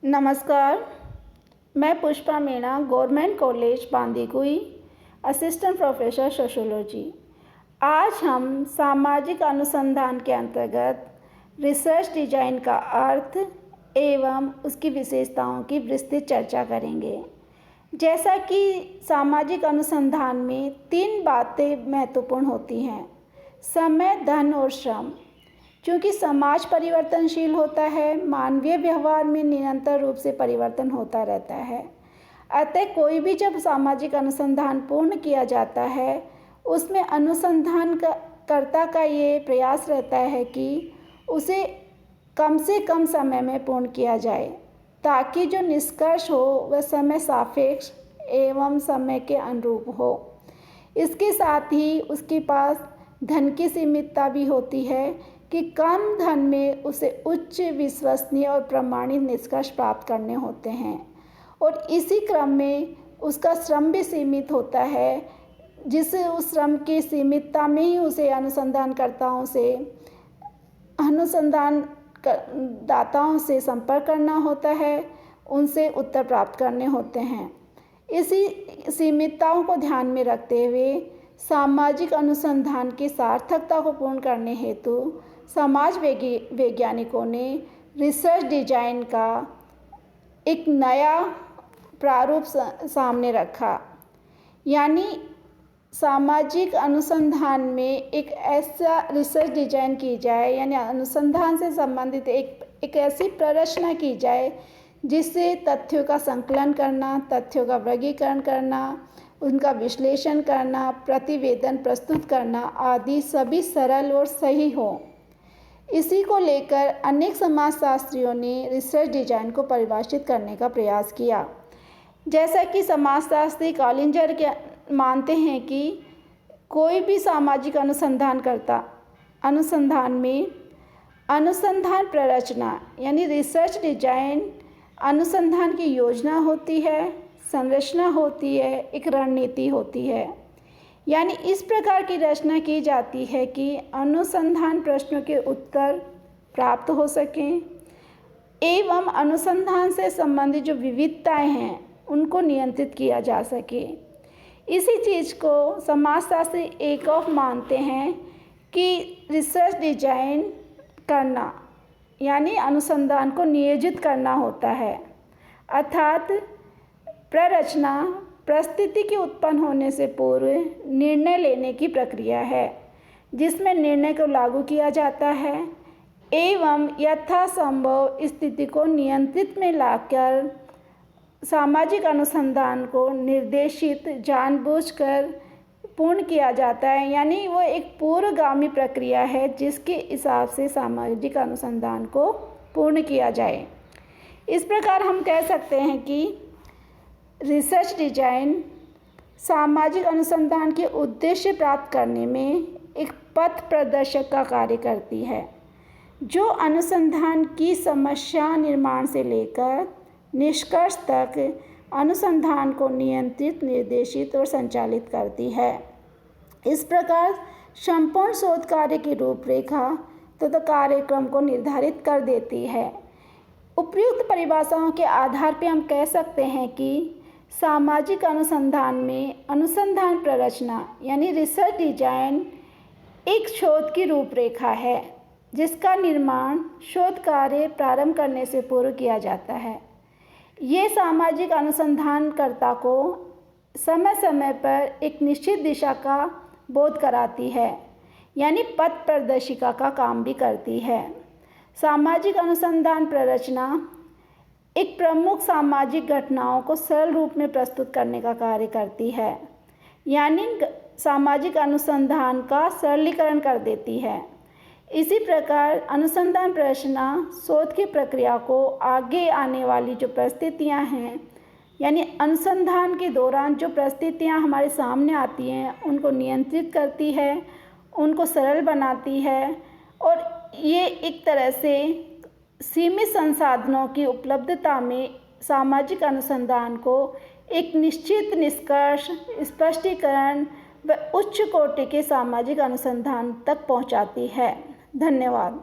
नमस्कार, मैं Pushpa Meena, government college Bandikui, assistant professor sociology. आज हम सामाजिक अनुसंधान के अंतर्गत रिसर्च डिजाइन का अर्थ एवं उसकी विशेषताओं की विस्तृत चर्चा करेंगे। जैसा कि सामाजिक अनुसंधान में 3 बातें महत्वपूर्ण होती हैं: समय, धन और श्रम। क्योंकि समाज परिवर्तनशील होता है, मानवीय व्यवहार में निरंतर रूप से परिवर्तन होता रहता है। अतः कोई भी जब सामाजिक अनुसंधान पूर्ण किया जाता है, उसमें अनुसंधान कर्ता का ये प्रयास रहता है कि उसे कम से कम समय में पूर्ण किया जाए, ताकि जो निष्कर्ष हो वह समय सापेक्ष एवं समय के अनुरूप हो। इसके साथ ही उसके पास धन की सीमितता भी होती है कि कम धन में उसे उच्च, विश्वसनीय और प्रमाणित निष्कर्ष प्राप्त करने होते हैं, और इसी क्रम में उसका श्रम भी सीमित होता है, जिस उस श्रम की सीमितता में ही उसे अनुसंधानकर्ताओं से, दाताओं से संपर्क करना होता है, उनसे उत्तर प्राप्त करने होते हैं। इसी सीमितताओं को ध्यान में रखते हुए सामाजिक अनुसंधान की सार्थकता को पूर्ण करने हेतु समाज वैज्ञानिकों ने रिसर्च डिजाइन का एक नया प्रारूप सामने रखा। यानी सामाजिक अनुसंधान में एक ऐसा रिसर्च डिजाइन की जाए, यानी अनुसंधान से संबंधित एक ऐसी प्ररचना की जाए जिससे तथ्यों का संकलन करना, तथ्यों का वर्गीकरण करना, उनका विश्लेषण करना, प्रतिवेदन प्रस्तुत करना आदि सभी सरल और सही हो। इसी को लेकर अनेक समाजशास्त्रियों ने रिसर्च डिजाइन को परिभाषित करने का प्रयास किया। जैसा कि समाजशास्त्री कॉलिंजर के मानते हैं कि कोई भी सामाजिक अनुसंधान में अनुसंधान प्ररचना यानी रिसर्च डिजाइन अनुसंधान की योजना होती है, संरचना होती है, एक रणनीति होती है। यानी इस प्रकार की रचना की जाती है कि अनुसंधान प्रश्नों के उत्तर प्राप्त हो सकें एवं अनुसंधान से संबंधित जो विविधताएं हैं उनको नियंत्रित किया जा सके। इसी चीज़ को समाजशास्त्री एकॉफ मानते हैं कि रिसर्च डिजाइन करना यानी अनुसंधान को नियोजित करना होता है, अर्थात प्ररचना परिस्थिति के उत्पन्न होने से पूर्व निर्णय लेने की प्रक्रिया है, जिसमें निर्णय को लागू किया जाता है एवं यथासंभव स्थिति को नियंत्रित में लाकर सामाजिक अनुसंधान को निर्देशित जानबूझकर पूर्ण किया जाता है। यानी वो एक पूर्वगामी प्रक्रिया है जिसके हिसाब से सामाजिक अनुसंधान को पूर्ण किया जाए। इस प्रकार हम कह सकते हैं कि रिसर्च डिजाइन सामाजिक अनुसंधान के उद्देश्य प्राप्त करने में एक पथ प्रदर्शक का कार्य करती है, जो अनुसंधान की समस्या निर्माण से लेकर निष्कर्ष तक अनुसंधान को नियंत्रित, निर्देशित और संचालित करती है। इस प्रकार संपूर्ण शोध कार्य की रूपरेखा तो कार्यक्रम को निर्धारित कर देती है। उपयुक्त परिभाषाओं के आधार पर हम कह सकते हैं कि सामाजिक अनुसंधान में अनुसंधान प्ररचना यानी रिसर्च डिजाइन एक शोध की रूपरेखा है, जिसका निर्माण शोध कार्य प्रारंभ करने से पूर्व किया जाता है। ये सामाजिक अनुसंधानकर्ता को समय समय पर एक निश्चित दिशा का बोध कराती है, यानी पथ प्रदर्शिका का काम भी करती है। सामाजिक अनुसंधान प्ररचना एक प्रमुख सामाजिक घटनाओं को सरल रूप में प्रस्तुत करने का कार्य करती है, यानी सामाजिक अनुसंधान का सरलीकरण कर देती है। इसी प्रकार अनुसंधान प्ररचना शोध की प्रक्रिया को आगे आने वाली जो परिस्थितियां हैं, यानी अनुसंधान के दौरान जो परिस्थितियां हमारे सामने आती हैं उनको नियंत्रित करती है, उनको सरल बनाती है, और ये एक तरह से सीमित संसाधनों की उपलब्धता में सामाजिक अनुसंधान को एक निश्चित निष्कर्ष, स्पष्टीकरण व उच्च कोटि के सामाजिक अनुसंधान तक पहुंचाती है। धन्यवाद।